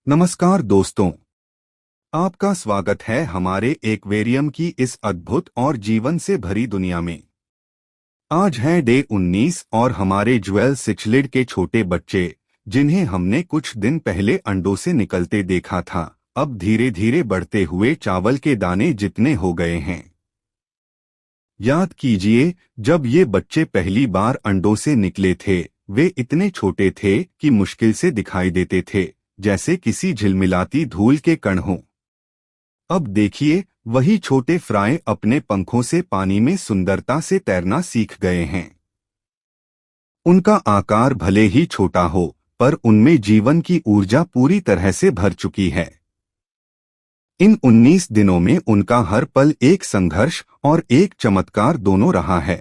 नमस्कार दोस्तों, आपका स्वागत है हमारे एक्वेरियम की इस अद्भुत और जीवन से भरी दुनिया में। आज है डे 19 और हमारे ज्वेल सिचलिड के छोटे बच्चे, जिन्हें हमने कुछ दिन पहले अंडों से निकलते देखा था, अब धीरे धीरे बढ़ते हुए चावल के दाने जितने हो गए हैं। याद कीजिए, जब ये बच्चे पहली बार अंडों से निकले थे, वे इतने छोटे थे कि मुश्किल से दिखाई देते थे, जैसे किसी झिलमिलाती धूल के कण हों। अब देखिए, वही छोटे फ्राई अपने पंखों से पानी में सुंदरता से तैरना सीख गए हैं। उनका आकार भले ही छोटा हो, पर उनमें जीवन की ऊर्जा पूरी तरह से भर चुकी है। इन 19 दिनों में उनका हर पल एक संघर्ष और एक चमत्कार दोनों रहा है।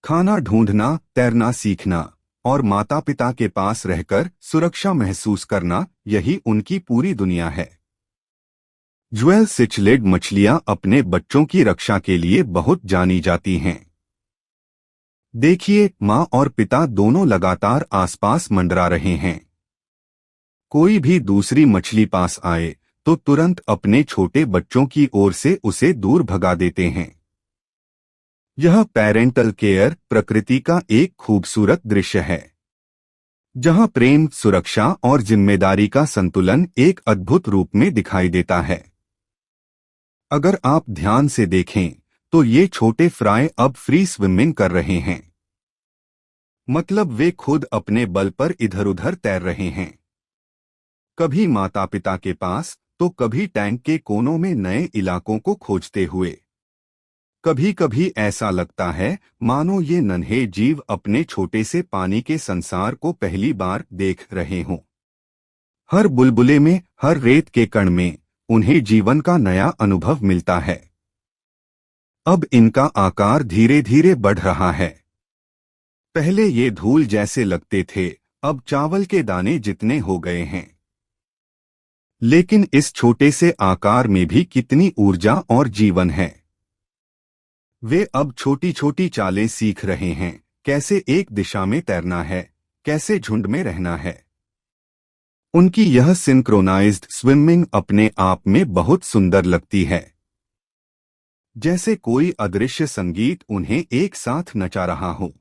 खाना ढूंढना, तैरना सीखना और माता पिता के पास रहकर सुरक्षा महसूस करना, यही उनकी पूरी दुनिया है। ज्वेल सिचलिड मछलियां अपने बच्चों की रक्षा के लिए बहुत जानी जाती हैं। देखिए, माँ और पिता दोनों लगातार आसपास मंडरा रहे हैं। कोई भी दूसरी मछली पास आए तो तुरंत अपने छोटे बच्चों की ओर से उसे दूर भगा देते हैं। यह पेरेंटल केयर प्रकृति का एक खूबसूरत दृश्य है, जहां प्रेम, सुरक्षा और जिम्मेदारी का संतुलन एक अद्भुत रूप में दिखाई देता है। अगर आप ध्यान से देखें तो ये छोटे फ्राई अब फ्री स्विमिंग कर रहे हैं। मतलब वे खुद अपने बल पर इधर उधर तैर रहे हैं, कभी माता पिता के पास तो कभी टैंक के कोनों में नए इलाकों को खोजते हुए। कभी कभी ऐसा लगता है मानो ये नन्हे जीव अपने छोटे से पानी के संसार को पहली बार देख रहे हों। हर बुलबुले में, हर रेत के कण में उन्हें जीवन का नया अनुभव मिलता है। अब इनका आकार धीरे धीरे बढ़ रहा है। पहले ये धूल जैसे लगते थे, अब चावल के दाने जितने हो गए हैं। लेकिन इस छोटे से आकार में भी कितनी ऊर्जा और जीवन है। वे अब छोटी छोटी चालें सीख रहे हैं, कैसे एक दिशा में तैरना है, कैसे झुंड में रहना है। उनकी यह सिंक्रोनाइज्ड स्विमिंग अपने आप में बहुत सुंदर लगती है, जैसे कोई अदृश्य संगीत उन्हें एक साथ नचा रहा हो।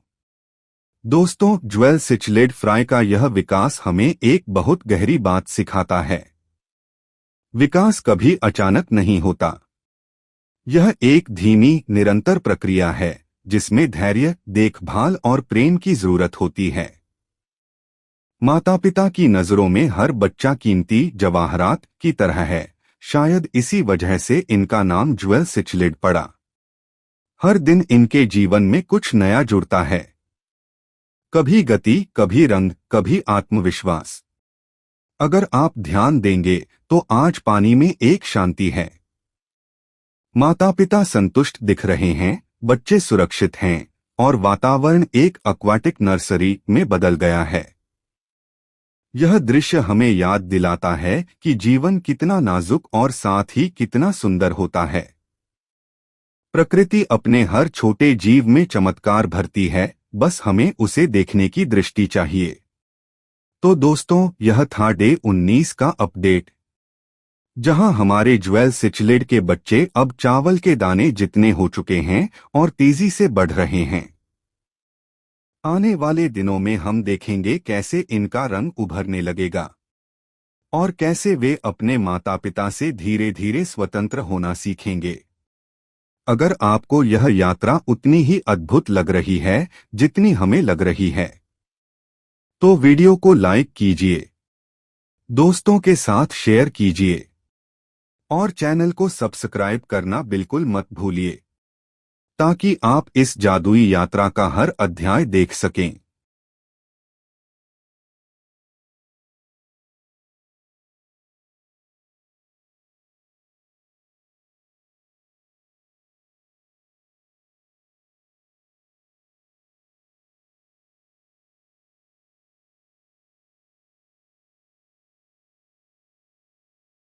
दोस्तों, ज्वेल सिचलिड फ्राई का यह विकास हमें एक बहुत गहरी बात सिखाता है। विकास कभी अचानक नहीं होता। यह एक धीमी, निरंतर प्रक्रिया है, जिसमें धैर्य, देखभाल और प्रेम की जरूरत होती है। माता पिता की नजरों में हर बच्चा कीमती जवाहरात की तरह है। शायद इसी वजह से इनका नाम ज्वेल सिचलिड पड़ा। हर दिन इनके जीवन में कुछ नया जुड़ता है, कभी गति, कभी रंग, कभी आत्मविश्वास। अगर आप ध्यान देंगे तो आज पानी में एक शांति है। माता पिता संतुष्ट दिख रहे हैं, बच्चे सुरक्षित हैं और वातावरण एक एक्वाटिक नर्सरी में बदल गया है। यह दृश्य हमें याद दिलाता है कि जीवन कितना नाजुक और साथ ही कितना सुंदर होता है। प्रकृति अपने हर छोटे जीव में चमत्कार भरती है, बस हमें उसे देखने की दृष्टि चाहिए। तो दोस्तों, यह था डे 19 का अपडेट, जहां हमारे ज्वेल सिचलिड के बच्चे अब चावल के दाने जितने हो चुके हैं और तेजी से बढ़ रहे हैं। आने वाले दिनों में हम देखेंगे कैसे इनका रंग उभरने लगेगा और कैसे वे अपने माता पिता से धीरे धीरे स्वतंत्र होना सीखेंगे। अगर आपको यह यात्रा उतनी ही अद्भुत लग रही है जितनी हमें लग रही है, तो वीडियो को लाइक कीजिए, दोस्तों के साथ शेयर कीजिए और चैनल को सब्सक्राइब करना बिल्कुल मत भूलिए, ताकि आप इस जादुई यात्रा का हर अध्याय देख सकें।